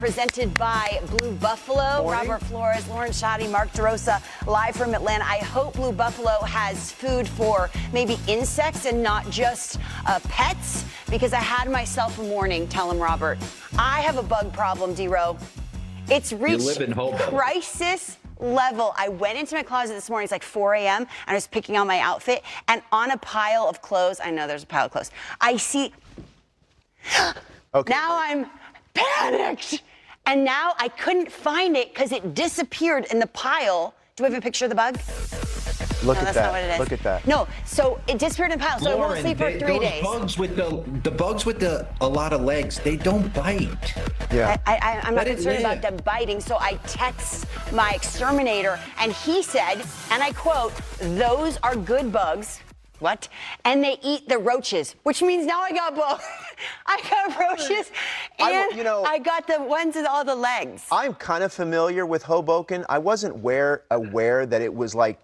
Presented by Blue Buffalo. Morning. Robert Flores, Lauren Shoddy, Mark Derosa, live from Atlanta. I hope Blue Buffalo has food for maybe insects and not just pets, because I had myself a warning. Tell him, Robert. I have a bug problem, D-Row. It's reached crisis level. I went into my closet this morning. It's like 4 a.m. and I was picking on my outfit, and on a pile of clothes, I know there's a pile of clothes, I see. Okay. Now I'm panicked. And now I couldn't find it because it disappeared in the pile. Do we have a picture of the bug? Look No, at that's that. not what it is. Look at that. No, so it disappeared in the pile, so Lauren, I won't sleep for 3 days. Bugs with the bugs with a lot of legs, they don't bite. Yeah. I'm not Let it concerned about live. them biting, so I text my exterminator, and he said, and I quote, "Those are good bugs." What? And they eat the roaches, which means now I got both. I got roaches, and I got the ones with all the legs. I'm kind of familiar with Hoboken. I wasn't aware that it was like,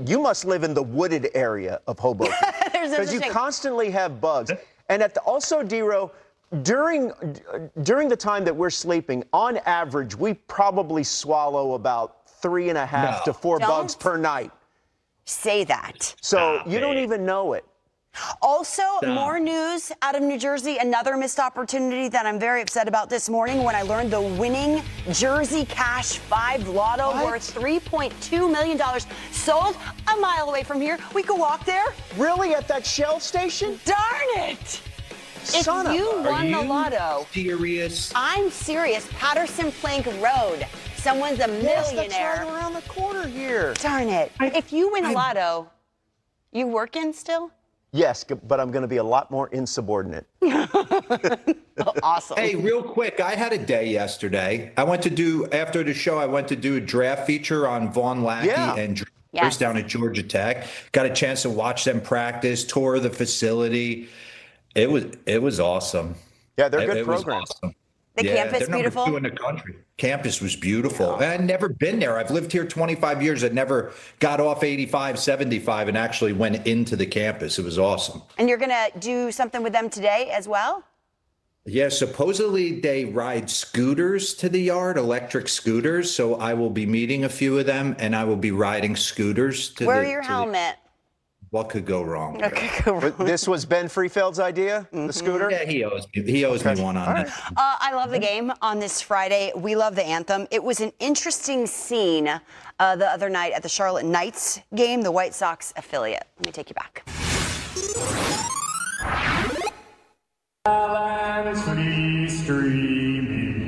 you must live in the wooded area of Hoboken. Because you constantly have bugs. And also, D-Row, during the time that we're sleeping, on average, we probably swallow about 3.5 to 4 bugs per night. Say that. So you don't even know it. Also, more news out of New Jersey. Another missed opportunity that I'm very upset about this morning when I learned the winning Jersey Cash 5 Lotto worth $3.2 million sold a mile away from here. We could walk there. Really? At that Shell station? Darn it! Son if you won the lotto. Serious? I'm serious. Patterson Plank Road. Someone's a millionaire. Yes, that's right around the corner here. Darn it. If you win a lotto, you working still? Yes, but I'm going to be a lot more insubordinate. Awesome. Hey, real quick, I had a day yesterday. After the show, I went to do a draft feature on Vaughn Lackey and down at Georgia Tech. Got a chance to watch them practice, tour the facility. It was awesome. Yeah, they're good programs. Awesome. The campus they're beautiful? number 2 in the country. Campus was beautiful. And I'd never been there. I've lived here 25 years. I'd never got off 85, 75 and actually went into the campus. It was awesome. And you're going to do something with them today as well? Yeah, supposedly they ride scooters to the yard, electric scooters. So I will be meeting a few of them, and I will be riding scooters to Wear your helmet. What could go wrong? This was Ben Freefeld's idea, the scooter? Yeah, he owes me one on that. I love the game on this Friday. We love the anthem. It was an interesting scene the other night at the Charlotte Knights game, the White Sox affiliate. Let me take you back. Streaming,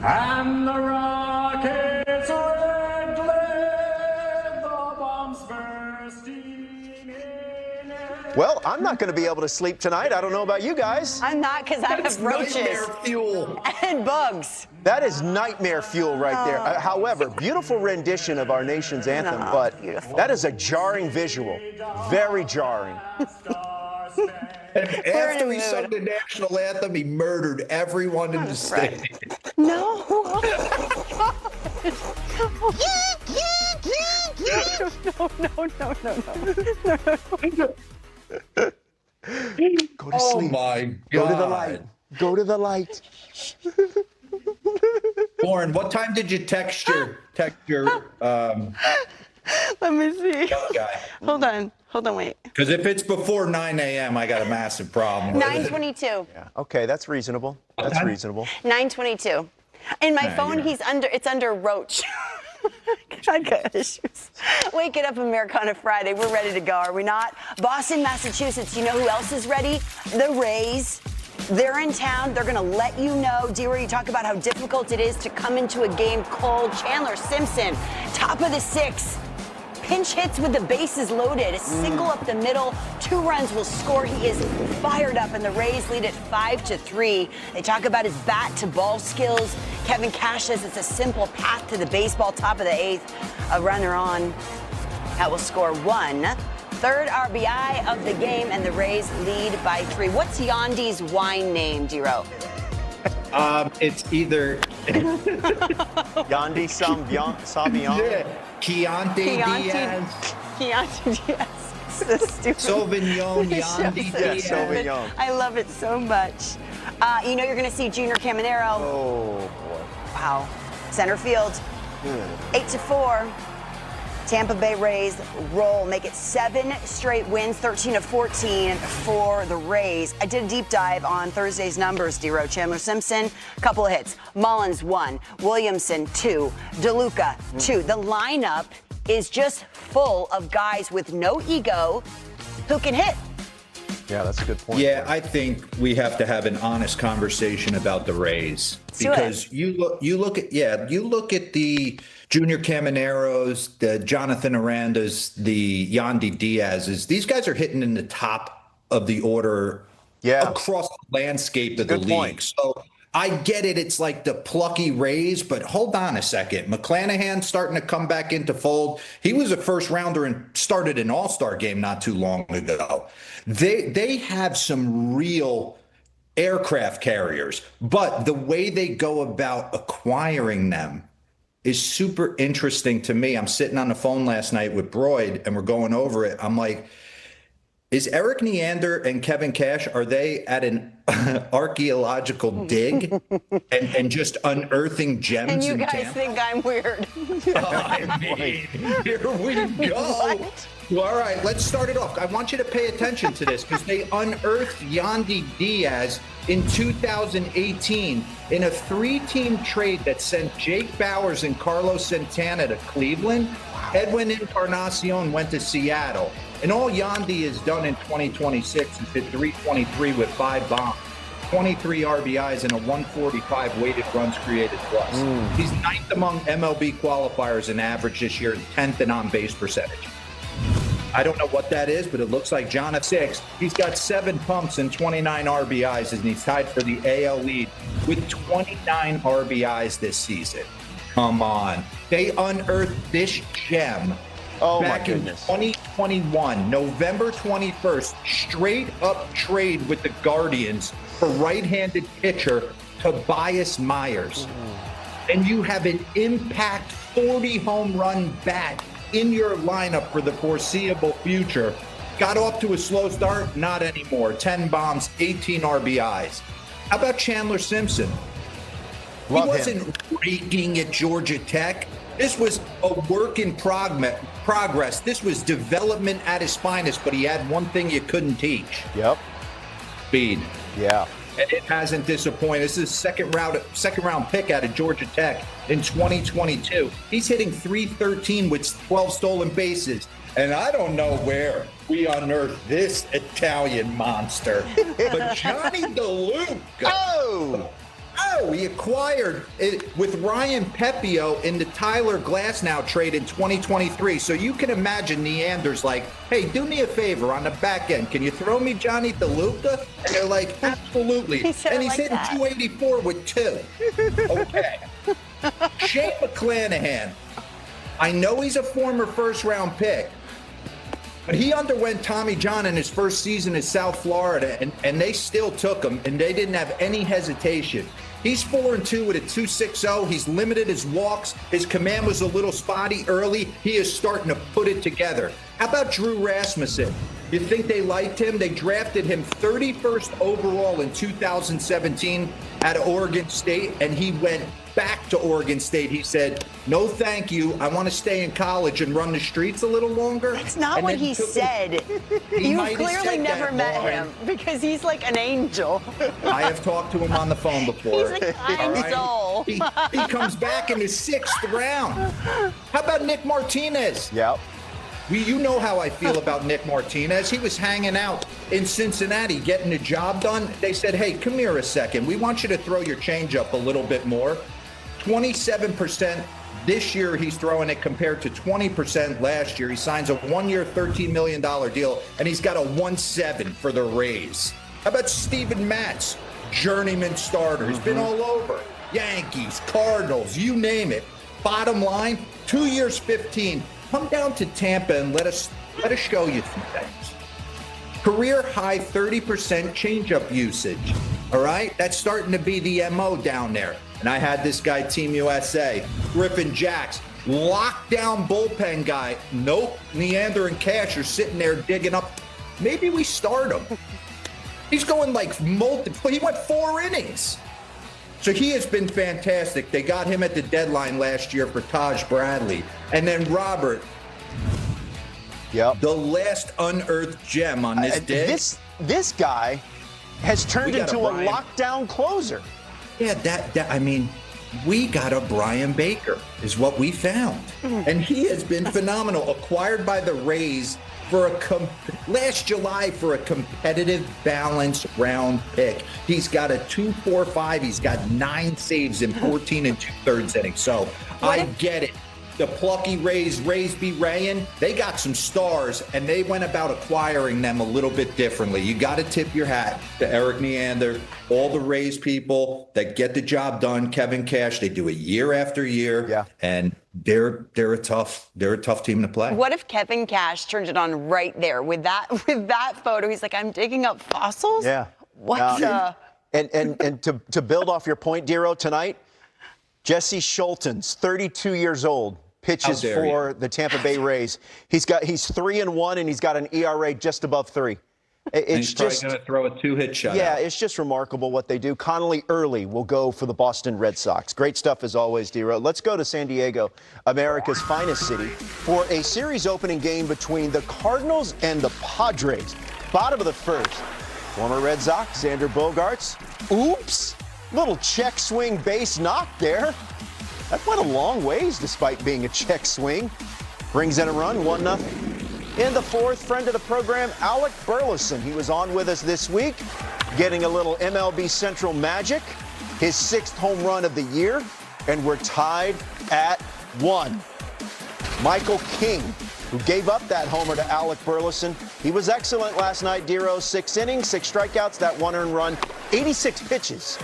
and the rockets red glare, the bombs bursting in air. Well, I'm not going to be able to sleep tonight. I don't know about you guys. I'm not, because I have roaches Nightmare fuel. and bugs. That is nightmare fuel right there. However, beautiful rendition of our nation's anthem, but that is a jarring visual. Very jarring. And after he sung the national anthem, he murdered everyone in the stadium. No. Go to sleep. Oh my God. Go to the light. Go to the light. Lauren, what time did you text your Let me see. guy? Hold on, wait. Because if it's before 9 a.m., I got a massive problem with it. 9:22. Yeah. Okay, that's reasonable. That's reasonable. 9:22. In my phone, it's under Roach. I got issues. Wake it up, America, on a Friday. We're ready to go, are we not? Boston, Massachusetts. You know who else is ready? The Rays. They're in town. They're going to let you know. D-Row, you talk about how difficult it is to come into a game cold. Chandler Simpson, top of the 6th. Pinch hits with the bases loaded. A single up the middle. 2 runs will score. He is fired up, and the Rays lead it 5-3. They talk about his bat to ball skills. Kevin Cash says it's a simple path to the baseball. Top of the 8th. A runner on. That will score 1. Third RBI of the game, and the Rays lead by 3. What's Yandi's wine name, D-Row? It's either Yandi Sauvignon. Yeah. Chianti Diaz. Chianti Diaz. So stupid. Sauvignon, Yandy Yeah, Diaz. Sauvignon. I love it so much. You know you're going to see Junior Caminero. Oh, boy. Wow. Center field. 8-4. Tampa Bay Rays roll, make it 7 straight wins, 13 of 14 for the Rays. I did a deep dive on Thursday's numbers, Dero. Chandler Simpson, a couple of hits. Mullins, 1. Williamson, 2. DeLuca, 2. The lineup is just full of guys with no ego who can hit. Yeah, that's a good point. Yeah, I think we have to have an honest conversation about the Rays because you look at the Junior Camineros, the Jonathan Arandas, the Yandy Diaz's. These guys are hitting in the top of the order across the landscape of the league. So I get it. It's like the plucky Rays, but hold on a second. McClanahan starting to come back into fold. He was a first rounder and started an all-star game not too long ago. They have some real aircraft carriers, but the way they go about acquiring them is super interesting to me. I'm sitting on the phone last night with Broyd and we're going over it. I'm like, is Eric Neander and Kevin Cash, are they at an archaeological dig and just unearthing gems? And you guys think I'm weird. I mean, here we go. What? All right, let's start it off. I want you to pay attention to this because they unearthed Yandy Diaz in 2018 in a 3-team trade that sent Jake Bowers and Carlos Santana to Cleveland. Edwin Encarnacion went to Seattle. And all Yandy has done in 2026 is hit 323 with 5 bombs, 23 RBIs, and a 145 weighted runs created plus. He's 9th among MLB qualifiers in average this year and 10th in on-base percentage. I don't know what that is, but it looks like John at 6. He's got 7 pumps and 29 RBIs, and he's tied for the AL lead with 29 RBIs this season. Come on. They unearthed this gem back in 2021, November 21st, straight up trade with the Guardians for right-handed pitcher Tobias Myers. And you have an impact 40 home run bat in your lineup for the foreseeable future. Got off to a slow start? Not anymore. 10 bombs, 18 RBIs. How about Chandler Simpson? He wasn't raking at Georgia Tech. This was a work in progress. This was development at his finest, but he had one thing you couldn't teach. Yep. Speed. Yeah. And it hasn't disappointed. This is a second round pick out of Georgia Tech in 2022. He's hitting .313 with 12 stolen bases. And I don't know where we unearthed this Italian monster. But Johnny DeLuca. We acquired it with Ryan Pepio in the Tyler Glasnow trade in 2023. So you can imagine Neander's like, hey, do me a favor on the back end. Can you throw me Johnny DeLuca? And they're like, absolutely. And he's hitting 284 with 2. Okay. Shane McClanahan. I know he's a former first-round pick, but he underwent Tommy John in his first season in South Florida, and they still took him, and they didn't have any hesitation. He's 4-2 with a 2.60. He's limited his walks. His command was a little spotty early. He is starting to put it together. How about Drew Rasmussen? You think they liked him? They drafted him 31st overall in 2017 out of Oregon State, and he went back to Oregon State. He said, no, thank you. I want to stay in college and run the streets a little longer. That's not what he said. You clearly never met him because he's like an angel. I have talked to him on the phone before. He's a kind soul. He comes back in the 6th round. How about Nick Martinez? Yep. You know how I feel about Nick Martinez. He was hanging out in Cincinnati getting the job done. They said, hey, come here a second. We want you to throw your changeup a little bit more. 27% this year he's throwing it compared to 20% last year. He signs a 1-year, $13 million deal, and he's got a 1.7 for the Rays. How about Steven Matz, journeyman starter? He's been all over. Yankees, Cardinals, you name it. Bottom line, 2 years, 15. Come down to Tampa and let us show you some things. Career high 30% changeup usage. All right, that's starting to be the MO down there. And I had this guy, Team USA, Griffin Jacks, lockdown bullpen guy. Nope, Neander and Cash are sitting there digging up. Maybe we start him. He's going like multiple. He went 4 innings. So he has been fantastic. They got him at the deadline last year for Taj Bradley. And then Robert, the last unearthed gem on this day. This guy has turned into a lockdown closer. Yeah, I mean, we got a Brian Baker is what we found. And he has been phenomenal. Acquired by the Rays for last July for a competitive balance round pick. He's got a 2.45. He's got 9 saves in 14 2/3 innings. So I get it. The plucky Rays be rayin'. They got some stars, and they went about acquiring them a little bit differently. You got to tip your hat to Eric Neander, all the Rays people that get the job done. Kevin Cash, they do it year after year, and they're a tough team to play. What if Kevin Cash turned it on right there with that photo? He's like, I'm digging up fossils. Yeah. What? And to build off your point, Dero, tonight, Jesse Schulten's 32 years old. Pitches for the Tampa Bay Rays. He's 3-1 and he's got an ERA just above 3. He's probably going to throw a 2-hit shutout. Yeah, it's just remarkable what they do. Connolly Early will go for the Boston Red Sox. Great stuff as always, D-Row. Let's go to San Diego, America's finest city, for a series opening game between the Cardinals and the Padres. Bottom of the first. Former Red Sox, Xander Bogaerts. Oops! Little check swing base knock there. That went a long ways despite being a check swing. Brings in a run, 1-0. In the fourth, friend of the program, Alec Burleson. He was on with us this week, getting a little MLB Central magic. His 6th home run of the year, and we're tied at 1. Michael King, who gave up that homer to Alec Burleson. He was excellent last night, Dero. 6 innings, 6 strikeouts, that 1 earned run, 86 pitches.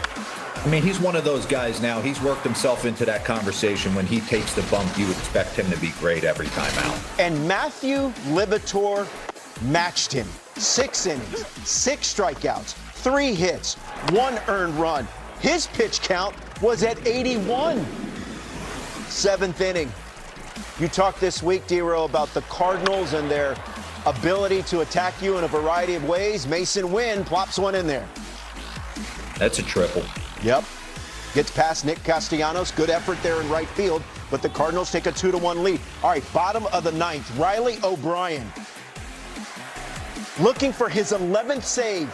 I mean, he's one of those guys now. He's worked himself into that conversation. When he takes the bump, you expect him to be great every time out. And Matthew Libator matched him. 6 innings, 6 strikeouts, 3 hits, 1 earned run. His pitch count was at 81. 7th inning. You talked this week, Dero, about the Cardinals and their ability to attack you in a variety of ways. Mason Wynn plops one in there. That's a triple. Yep. Gets past Nick Castellanos. Good effort there in right field, but the Cardinals take a 2-1 lead. All right, bottom of the 9th. Riley O'Brien looking for his 11th save.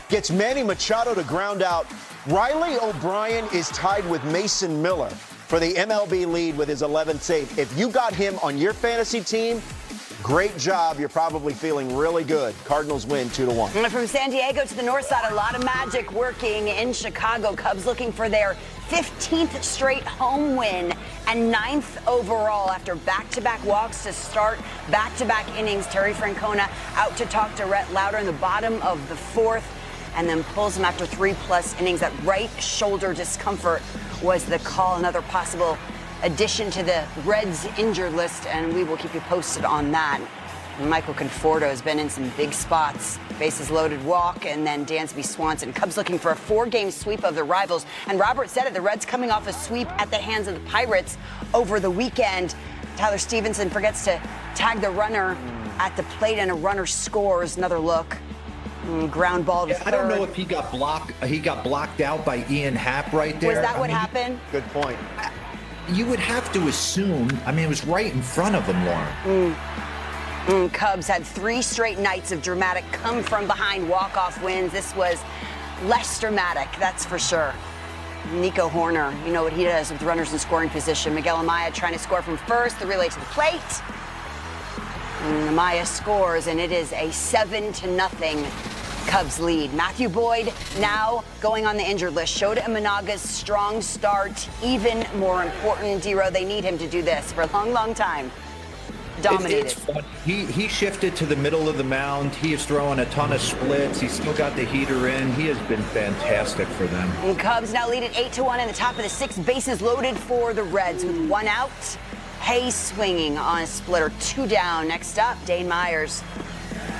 Gets Manny Machado to ground out. Riley O'Brien is tied with Mason Miller for the MLB lead with his 11th save. If you got him on your fantasy team, great job. You're probably feeling really good. Cardinals win 2-1. From San Diego to the north side, a lot of magic working in Chicago. Cubs looking for their 15th straight home win and 9th overall after back-to-back walks to start back-to-back innings. Terry Francona out to talk to Rhett Lauder in the bottom of the 4th and then pulls him after 3+ innings. That right shoulder discomfort was the call. Another possible addition to the Reds injured list, and we will keep you posted on that. Michael Conforto has been in some big spots. Bases loaded walk, and then Dansby Swanson. Cubs looking for a 4-game sweep of the rivals. And Robert said it, the Reds coming off a sweep at the hands of the Pirates over the weekend. Tyler Stevenson forgets to tag the runner at the plate, and a runner scores. Another look. Ground ball to third. I don't know if he got blocked. He got blocked out by Ian Happ right there. Was that what happened? Good point. You would have to assume. I mean, it was right in front of him, Lauren. Cubs had 3 straight nights of dramatic come-from-behind walk-off wins. This was less dramatic, that's for sure. Nico Horner, you know what he does with runners in scoring position. Miguel Amaya trying to score from first, the relay to the plate. Amaya scores, and it is a 7-0 Cubs lead. Matthew Boyd now going on the injured list. Shota Imanaga's strong start, even more important. D-Row, they need him to do this for a long, long time. Dominated. It's fun. He shifted to the middle of the mound. He is throwing a ton of splits. He's still got the heater in. He has been fantastic for them. And Cubs now lead at 8-1 in the top of the 6th. Bases loaded for the Reds with 1 out. Hayes swinging on a splitter, 2 down. Next up, Dane Myers.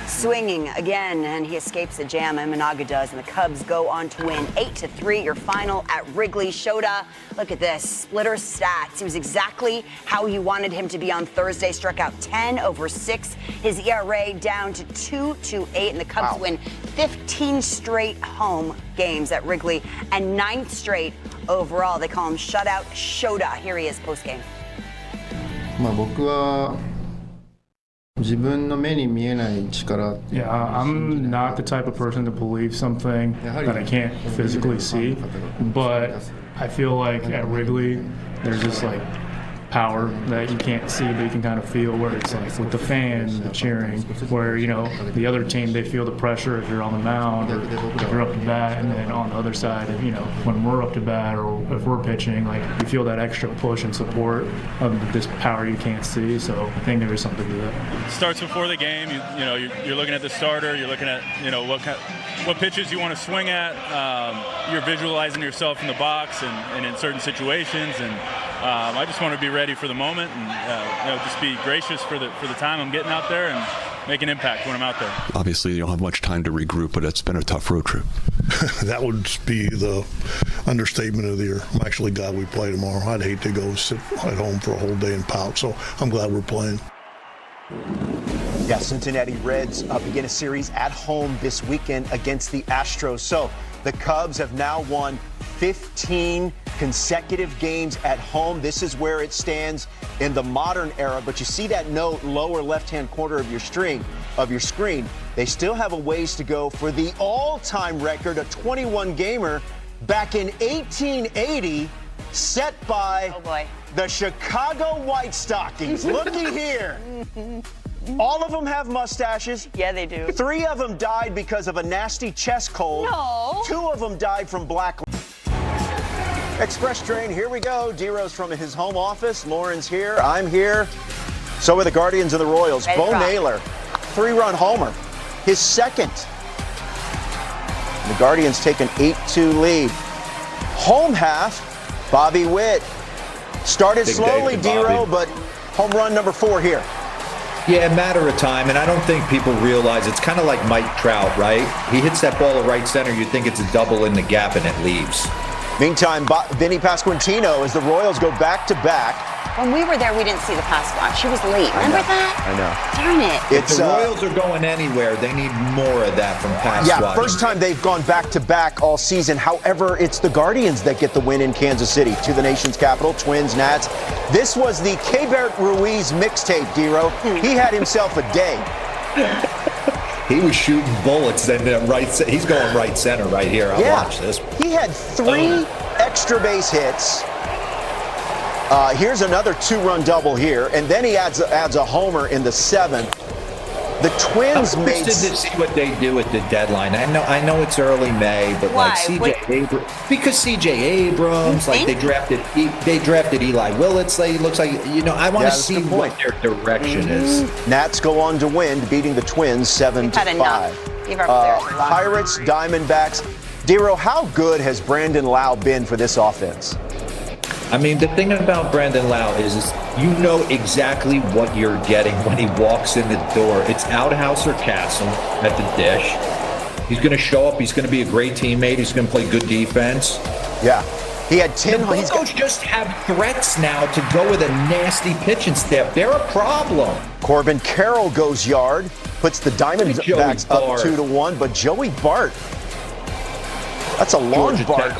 Swinging again, and he escapes the jam. Imanaga does, and the Cubs go on to win 8-3. Your final at Wrigley. Shota, look at this. Splitter stats. He was exactly how you wanted him to be on Thursday. Struck out 10 over 6. His ERA down to 2.28, and the Cubs win 15 straight home games at Wrigley and 9th straight overall. They call him Shutout Shota. Here he is post-game. 僕は自分の目に見えない力っていう。Yeah, I'm not the type of person to believe something that I can't physically see, but I feel like at Wrigley, there's this like power that you can't see, but you can kind of feel, where it's like with the fans, the cheering, where, you know, the other team, they feel the pressure if you're on the mound or if you're up to bat, and then on the other side, you know, when we're up to bat or if we're pitching, like, you feel that extra push and support of this power you can't see. So I think there is something to that. It starts before the game. You're looking at the starter. You're looking at, you know, what pitches you want to swing at. You're visualizing yourself in the box and in certain situations, and I just want to be ready for the moment and just be gracious for the time I'm getting out there and make an impact when I'm out there. Obviously, you don't have much time to regroup, but it's been a tough road trip. That would be the understatement of the year. I'm actually glad we play tomorrow. I'd hate to go sit at home for a whole day and pout, so I'm glad we're playing. Yeah, Cincinnati Reds begin a series at home this weekend against the Astros. So the Cubs have now won 15 consecutive games at home. This is where it stands in the modern era. But you see that note lower left-hand corner of your screen. They still have a ways to go for the all-time record, a 21-gamer back in 1880, set by the Chicago White Stockings. Looky here. All of them have mustaches. Yeah, they do. 3 of them died because of a nasty chest cold. No. 2 of them died from black. Express train, here we go. Dero's from his home office. Lauren's here. I'm here. So are the Guardians of the Royals. Bo Naylor, 3-run homer. His second. The Guardians take an 8-2 lead. Home half, Bobby Witt. Started slowly, Dero, but home run number 4 here. Yeah, matter of time, and I don't think people realize it's kind of like Mike Trout, right? He hits that ball to right center, you think it's a double in the gap, and it leaves. Meantime, Vinny Pasquantino, as the Royals go back-to-back. When we were there, we didn't see the pass watch. She was late. Remember that? I know. Darn it. If the Royals are going anywhere, they need more of that from pass Yeah, swatting. first time they've gone back-to-back all season. However, it's the Guardians that get the win in Kansas City to the nation's capital, Twins, Nats. This was the Keibert Ruiz mixtape, Dero. He had himself a day. He was shooting bullets, and he's going right center right here. I'll watch this. He had 3 extra base hits. Here's another 2-run double here, and then he adds a homer in the 7th. The Twins made. I'm interested to see what they do at the deadline. I know it's early May, but why? Like CJ Abrams, because CJ Abrams, like they drafted Eli Willits. Like, it looks like, you know, I want to see what their direction is. Nats go on to win, beating the Twins 7-5. Pirates, Diamondbacks. Dero, how good has Brandon Lau been for this offense? I mean, the thing about Brandon Lau is you know exactly what you're getting when he walks in the door. It's outhouse or castle at the dish. He's going to show up. He's going to be a great teammate. He's going to play good defense. Yeah. He had 10. The Broncos just have threats now to go with a nasty pitching staff. They're a problem. Corbin Carroll goes yard, puts the Diamondbacks up 2-1, but Joey Bart. That's a long Bart.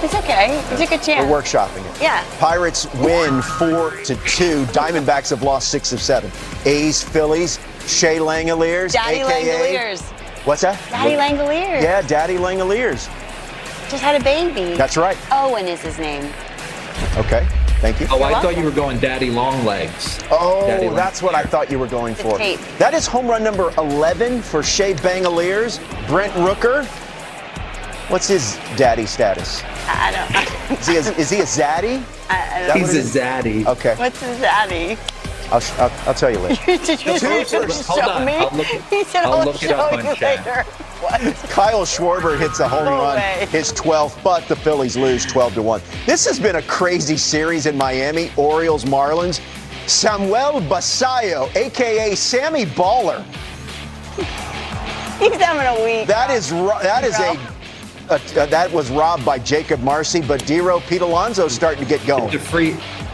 It's okay. It's a good chance. We're workshopping it. Yeah. Pirates win 4-2. Diamondbacks have lost 6 of 7. A's, Phillies, Shea Langoliers, Daddy a.k.a. Langoliers. What's that? Daddy Langoliers. Yeah, Daddy Langoliers. Just had a baby. That's right. Owen is his name. Okay. Thank you. Oh, I thought you were going Daddy Longlegs. Oh, that's what I thought you were going for. Tape. That is home run number 11 for Shea Langoliers. Brent Rooker. What's his daddy status? I don't know. Is he a zaddy? He's a zaddy. Okay. What's a zaddy? I'll tell you later. Did you show me? He said, I'll look it up on chat. What? Kyle Schwarber hits a home run, his 12th, but the Phillies lose 12-1. This has been a crazy series in Miami. Orioles, Marlins. Samuel Basallo, a.k.a. Sammy Baller. He's having a week. That was robbed by Jacob Marcy, but Dero, Pete Alonso's starting to get going.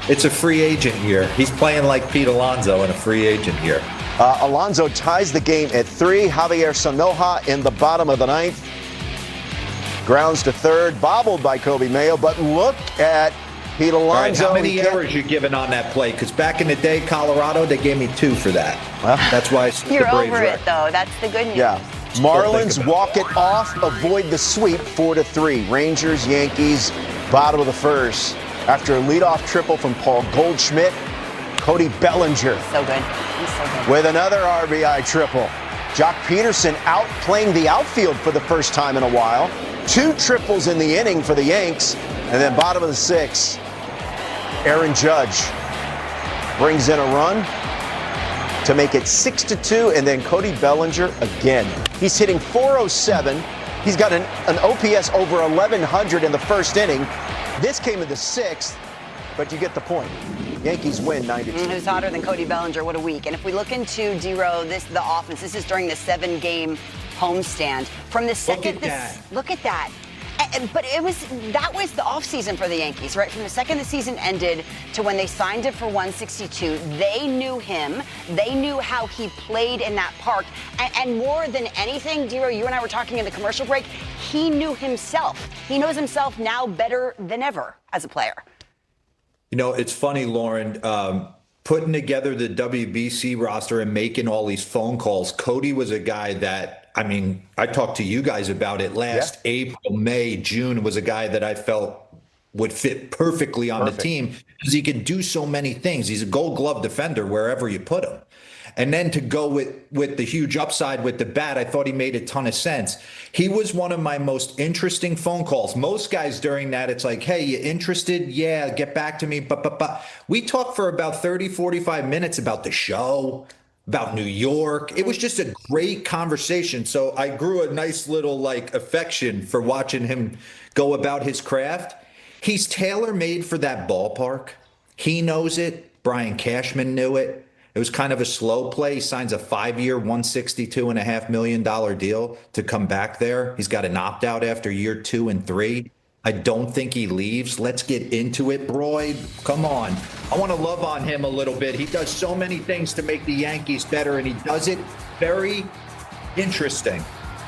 It's a free agent year. He's playing like Pete Alonso in a free agent year. Alonso ties the game at 3. Javier Sonoja in the bottom of the 9th. Grounds to third, bobbled by Kobe Mayo, but look at Pete Alonso. All right, how many errors you giving on that play? Because back in the day, Colorado, they gave me 2 for that. Well, that's why you're over it, though. That's the good news. Yeah. Marlins walk it off, avoid the sweep, 4-3. Rangers, Yankees, bottom of the first. After a leadoff triple from Paul Goldschmidt, Cody Bellinger. So good. He's so good. With another RBI triple. Jock Peterson out playing the outfield for the first time in a while. 2 triples in the inning for the Yanks. And then bottom of the 6th, Aaron Judge brings in a run to make it 6-2, and then Cody Bellinger again. He's hitting .407. He's got an OPS over 1,100 in the first inning. This came in the 6th, but you get the point. Yankees win 9-2. Who's hotter than Cody Bellinger? What a week. And if we look into Dero, the offense, this is during the 7-game homestand. From the second, look at that. But that was the offseason for the Yankees, right? From the second the season ended to when they signed him for 162, they knew him. They knew how he played in that park. And more than anything, Dero, you and I were talking in the commercial break, he knew himself. He knows himself now better than ever as a player. You know, it's funny, Lauren, putting together the WBC roster and making all these phone calls. Cody was a guy that, I mean, I talked to you guys about it last April, May, June, was a guy that I felt would fit perfectly on the team because he can do so many things. He's a Gold Glove defender wherever you put him. And then to go with the huge upside with the bat, I thought he made a ton of sense. He was one of my most interesting phone calls. Most guys during that, it's like, hey, you interested? Yeah, get back to me. But we talked for about 30, 45 minutes about the show, about New York. It was just a great conversation. So I grew a nice little affection for watching him go about his craft. He's tailor-made for that ballpark. He knows it. Brian Cashman knew it. It was kind of a slow play. He signs a 5-year, $162.5 million deal to come back there. He's got an opt-out after year 2 and 3. I don't think he leaves. Let's get into it, Broyd. Come on. I want to love on him a little bit. He does so many things to make the Yankees better, and he does it very interesting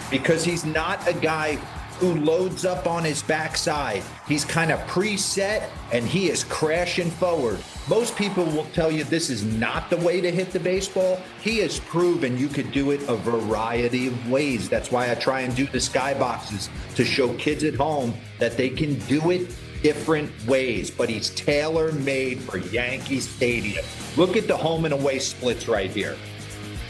because he's not a guy who loads up on his backside. He's kind of preset, and he is crashing forward. Most people will tell you this is not the way to hit the baseball. He has proven you could do it a variety of ways. That's why I try and do the skyboxes to show kids at home that they can do it different ways. But he's tailor-made for Yankee Stadium. Look at the home and away splits right here.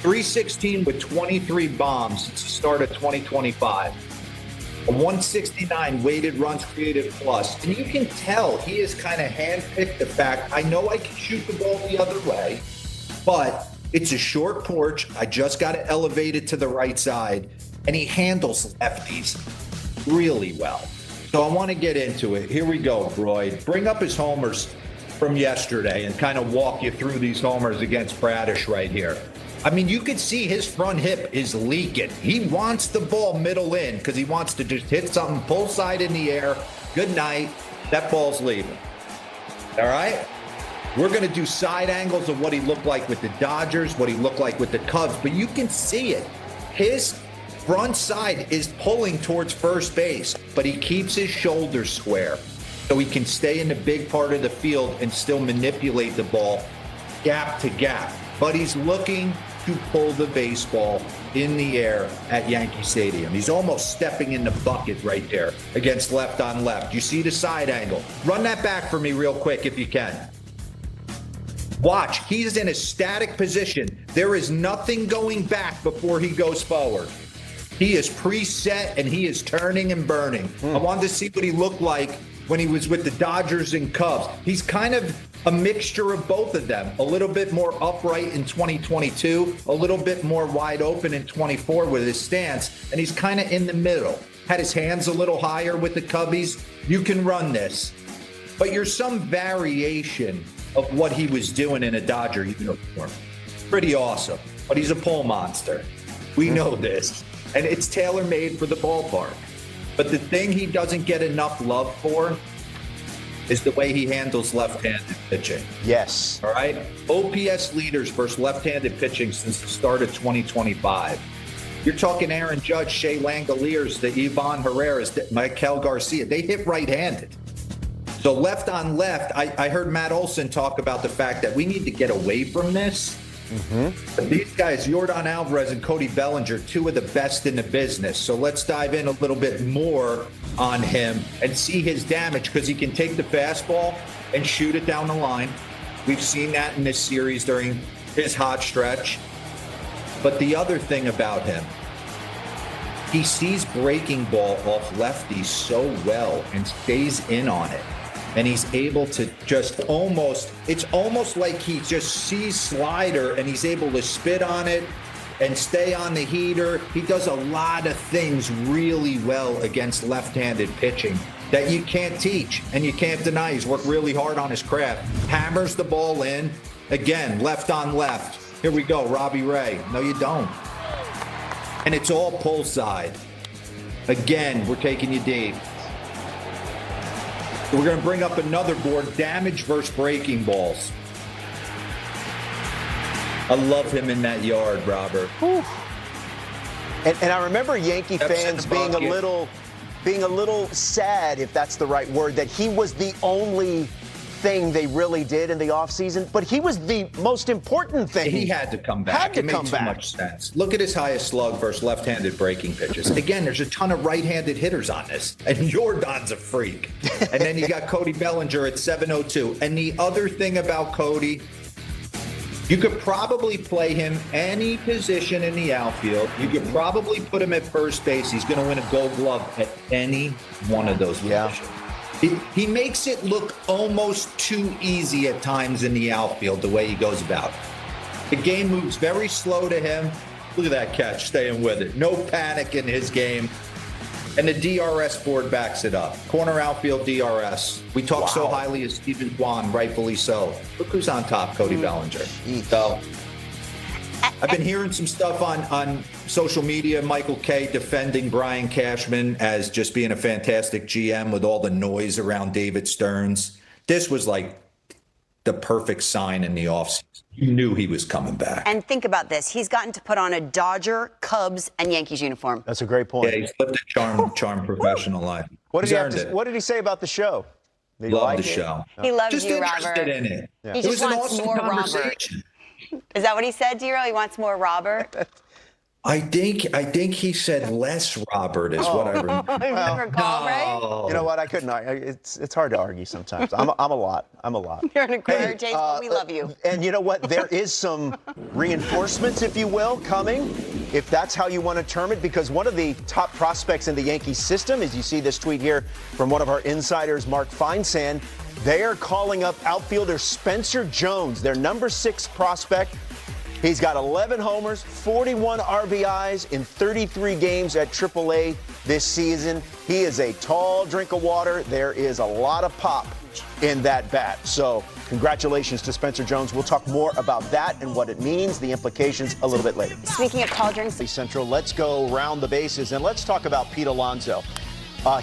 316 with 23 bombs since the start of 2025. A 169 weighted runs created plus. And you can tell he has kind of handpicked the fact, I know I can shoot the ball the other way, but it's a short porch. I just got to elevate it to the right side. And he handles lefties really well. So I want to get into it. Here we go, Broyd. Bring up his homers from yesterday and kind of walk you through these homers against Bradish right here. I mean, you could see his front hip is leaking. He wants the ball middle in because he wants to just hit something, pull side in the air. Good night. That ball's leaving. All right? We're going to do side angles of what he looked like with the Dodgers, what he looked like with the Cubs, but you can see it. His front side is pulling towards first base, but he keeps his shoulders square so he can stay in the big part of the field and still manipulate the ball gap to gap. But he's looking to pull the baseball in the air at Yankee Stadium. He's almost stepping in the bucket right there against left on left. You see the side angle. Run that back for me real quick if you can. Watch, he's in a static position. There is nothing going back before he goes forward. He is preset and he is turning and burning. I wanted to see what he looked like when he was with the Dodgers and Cubs. He's kind of a mixture of both of them. A little bit more upright in 2022, a little bit more wide open in 24 with his stance, and he's kind of in the middle. Had his hands a little higher with the Cubbies. You can run this, but you're some variation of what he was doing in a Dodger uniform. Pretty awesome. But he's a pole monster. We know this. And it's tailor-made for the ballpark. But the thing he doesn't get enough love for is the way he handles left-handed pitching. Yes. All right? OPS leaders versus left-handed pitching since the start of 2025. You're talking Aaron Judge, Shea Langoliers, the Ivan Herreras, Maikel Garcia. They hit right-handed. So left on left, I heard Matt Olson talk about the fact that we need to get away from this. But these guys, Yordan Alvarez and Cody Bellinger, two of the best in the business. So let's dive in a little bit more on him and see his damage, because he can take the fastball and shoot it down the line. We've seen that in this series during his hot stretch. But the other thing about him, he sees breaking ball off lefties so well and stays in on it. And he's able to just it's almost like he just sees slider and he's able to spit on it and stay on the heater. He does a lot of things really well against left-handed pitching that you can't teach and you can't deny. He's worked really hard on his craft. Hammers the ball in. Again, left on left. Here we go, Robbie Ray. No, you don't. And it's all pull side. Again, we're taking you deep. We're going to bring up another board, damage versus breaking balls. I love him in that yard, Robert. And I remember Yankee fans being a little sad, if that's the right word, that he was the only thing they really did in the offseason, but he was the most important thing. He had to come back. It made too much sense. Look at his highest slug versus left-handed breaking pitches. Again, there's a ton of right-handed hitters on this, and Yordan's a freak. And then you got Cody Bellinger at 702. And the other thing about Cody, you could probably play him any position in the outfield. You could probably put him at first base. He's going to win a Gold Glove at any one of those positions. He makes it look almost too easy at times in the outfield, the way he goes about it. The game moves very slow to him. Look at that catch, staying with it. No panic in his game. And the DRS board backs it up. Corner outfield DRS. We talk so highly of Steven Kwan, rightfully so. Look who's on top, Cody Bellinger. So I've been hearing some stuff on social media, Michael Kay defending Brian Cashman as just being a fantastic GM with all the noise around David Stearns. This was like the perfect sign in the offseason. You knew he was coming back. And think about this. He's gotten to put on a Dodger, Cubs, and Yankees uniform. That's a great point. Yeah, he's lived a charmed professional life. What did he say about the show? Love the show. He loves just you, interested Robert. in it. He It just was an wants awesome more conversation. Robert. Is that what he said, Dero? He wants more Robert? I think he said less Robert is what I remember. Right? You know what? I couldn't. It's hard to argue sometimes. I'm a lot. You're an acquired taste, but we love you. And you know what? There is some reinforcements, if you will, coming, if that's how you want to term it, because one of the top prospects in the Yankee system, as you see this tweet here from one of our insiders, Mark Feinsand, they are calling up outfielder Spencer Jones, their number 6 prospect. He's got 11 homers, 41 RBIs in 33 games at AAA this season. He is a tall drink of water. There is a lot of pop in that bat. So congratulations to Spencer Jones. We'll talk more about that and what it means, the implications, a little bit later. Speaking of tall drinks, Central, let's go round the bases and let's talk about Pete Alonso.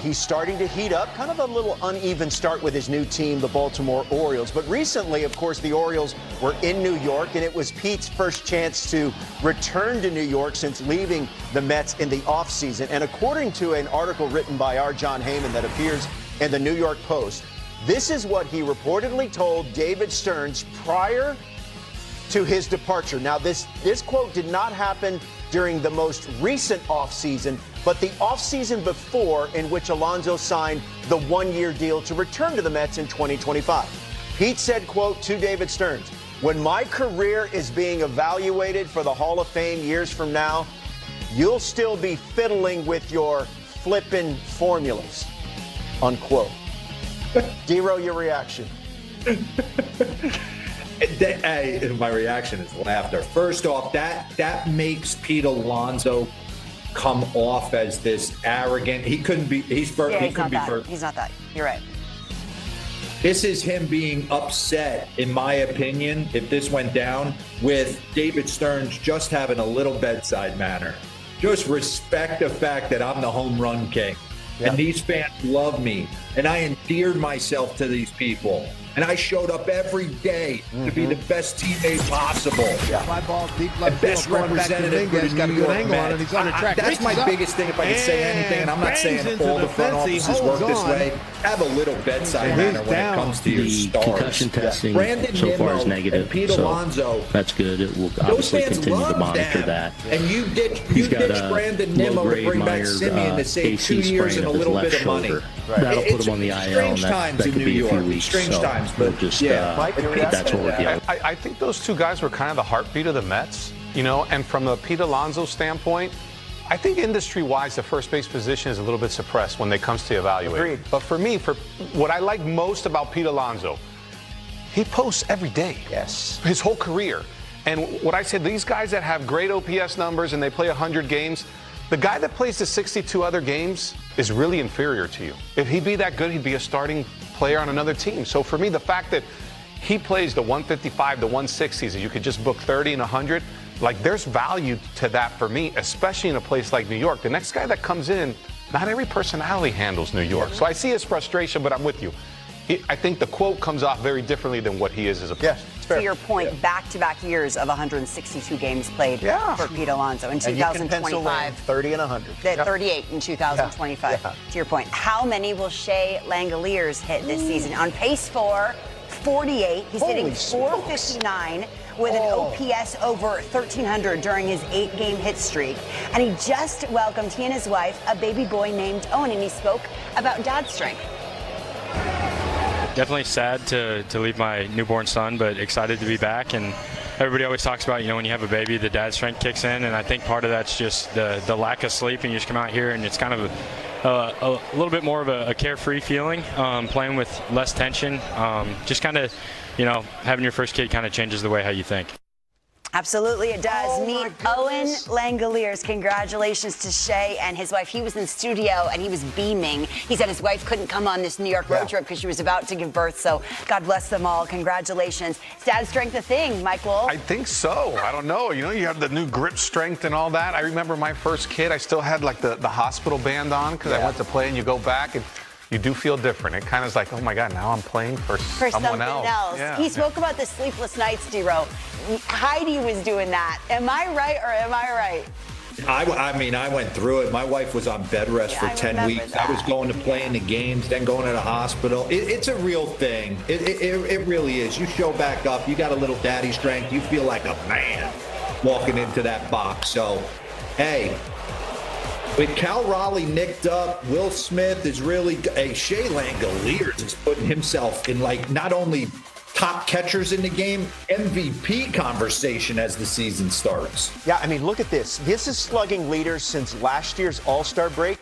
He's starting to heat up, kind of a little uneven start with his new team, the Baltimore Orioles. But recently, of course, the Orioles were in New York, and it was Pete's first chance to return to New York since leaving the Mets in the offseason. And according to an article written by our John Heyman that appears in the New York Post, this is what he reportedly told David Stearns prior to his departure. Now, this quote did not happen during the most recent offseason, but the offseason before, in which Alonso signed the one-year deal to return to the Mets in 2025. Pete said, quote, to David Stearns, "When my career is being evaluated for the Hall of Fame years from now, you'll still be fiddling with your flippin' formulas," unquote. Dero, your reaction? My reaction is laughter. First off, that makes Pete Alonso come off as this arrogant. He couldn't be. He's not that. You're right. This is him being upset, in my opinion, if this went down, with David Stearns just having a little bedside manner. Just respect the fact that I'm the home run king. And these fans love me. And I endeared myself to these people. And I showed up every day to be the best teammate possible. Fly ball, deep left best field, representative for the New York Mets. He's on the track. That's my biggest thing, if I can say anything, and I'm not saying all the front offices work this way. Have a little bedside manner when it comes to your stars. Concussion testing Brandon so far is Nimmo negative, and Pete so Alonso, that's good. It will those obviously fans continue to love monitor them. that. And you ditched Brandon Nimmo to bring back Simeon to save 2 years and a little bit of money. That'll put him on the IL, and that could be a few weeks. Strange so times, we'll but just, that's what we're dealing with. I think those two guys were kind of the heartbeat of the Mets, you know, and from the Pete Alonso standpoint, I think industry-wise, the first base position is a little bit suppressed when it comes to evaluating. Agreed. But for me, for what I like most about Pete Alonso, he posts every day. Yes. His whole career. And what I said, these guys that have great OPS numbers and they play 100 games, the guy that plays the 62 other games is really inferior to you. If he'd be that good, he'd be a starting player on another team. So for me, the fact that he plays the 155, the 160s, and you could just book 30 and 100, like there's value to that for me, especially in a place like New York. The next guy that comes in, not every personality handles New York. So I see his frustration, but I'm with you. I think the quote comes off very differently than what he is as a player. To your point, back-to-back years of 162 games played for Pete Alonso in 2025. 30 and 100. 38 in 2025. To your point, how many will Shea Langoliers hit this season? On pace for 48. He's hitting 459 with an OPS over 1,300 during his 8-game hit streak. And he just welcomed, he and his wife, a baby boy named Owen, and he spoke about dad's strength. Definitely sad to leave my newborn son, but excited to be back. And everybody always talks about, you know, when you have a baby, the dad strength kicks in. And I think part of that's just the lack of sleep, and you just come out here and it's kind of a little bit more of a carefree feeling, playing with less tension. Just kind of, you know, having your first kid kind of changes the way how you think. Absolutely, it does. Meet Owen Langoliers. Congratulations to Shea and his wife. He was in the studio and he was beaming. He said his wife couldn't come on this New York road trip because she was about to give birth. So God bless them all. Congratulations. Is dad strength a thing, Michael? I think so. I don't know. You know, you have the new grip strength and all that. I remember my first kid, I still had like the hospital band on because I went to play, and you go back and you do feel different. It kind of is like, oh my God, now I'm playing for someone else. Yeah. He spoke about the sleepless nights, Dero. Heidi was doing that. Am I right or am I right? I mean, I went through it. My wife was on bed rest for 10 weeks. I was going to play in the games, then going to the hospital. It's a real thing. It really is. You show back up, you got a little daddy strength, you feel like a man walking into that box. So, hey, with Cal Raleigh nicked up, Will Smith is really Shea Langoliers is putting himself in, like, not only top catchers in the game, MVP conversation as the season starts. Yeah, I mean, look at this. This is slugging leader since last year's All-Star break.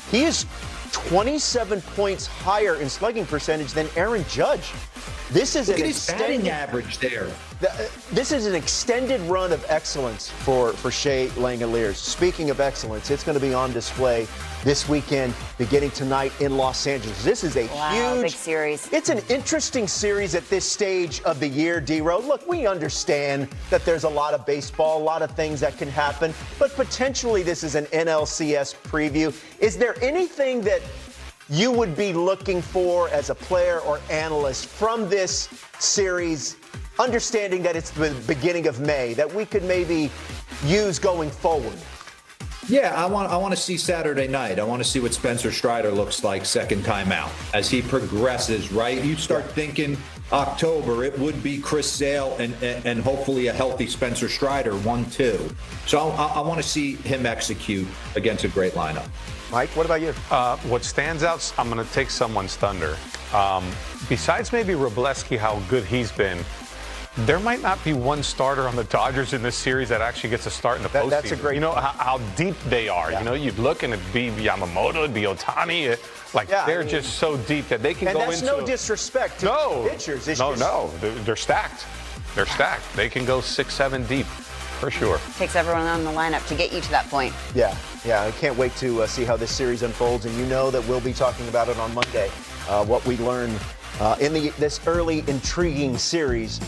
He is 27 points higher in slugging percentage than Aaron Judge. This is Look at his batting average there. This is an extended run of excellence for Shea Langoliers. Speaking of excellence, it's going to be on display this weekend, beginning tonight in Los Angeles. This is a huge big series. It's an interesting series at this stage of the year, D-Row. Look, we understand that there's a lot of baseball, a lot of things that can happen, but potentially this is an NLCS preview. Is there anything that you would be looking for as a player or analyst from this series, understanding that it's the beginning of May, that we could maybe use going forward? Yeah, I want to see Saturday night. I want to see what Spencer Strider looks like second time out as he progresses, right? You start thinking October, it would be Chris Sale and hopefully a healthy Spencer Strider, 1-2. So I want to see him execute against a great lineup. Mike, what about you? What stands out, I'm going to take someone's thunder. Besides maybe Robleski, how good he's been, there might not be one starter on the Dodgers in this series that actually gets a start in the postseason. That's a great. You know how deep they are. Yeah. You know, you'd look and it'd be Yamamoto, it'd be Otani. They're just so deep that they can go into. And that's no disrespect to pitchers. No, they're stacked. They're stacked. They can go 6-7 deep. For sure. Takes everyone on the lineup to get you to that point. Yeah. I can't wait to see how this series unfolds, and you know that we'll be talking about it on Monday, what we learn in this early intriguing series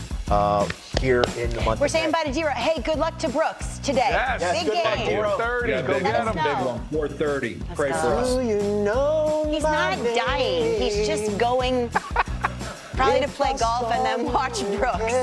here in the month. We're saying bye to Derosa. Hey, good luck to Brooks today. Yes, big game. 4:30. Yeah, Go big get one. him. Big one. 4:30. Pray for us. Do you know He's not dying. He's just going probably to play golf and then watch Brooks.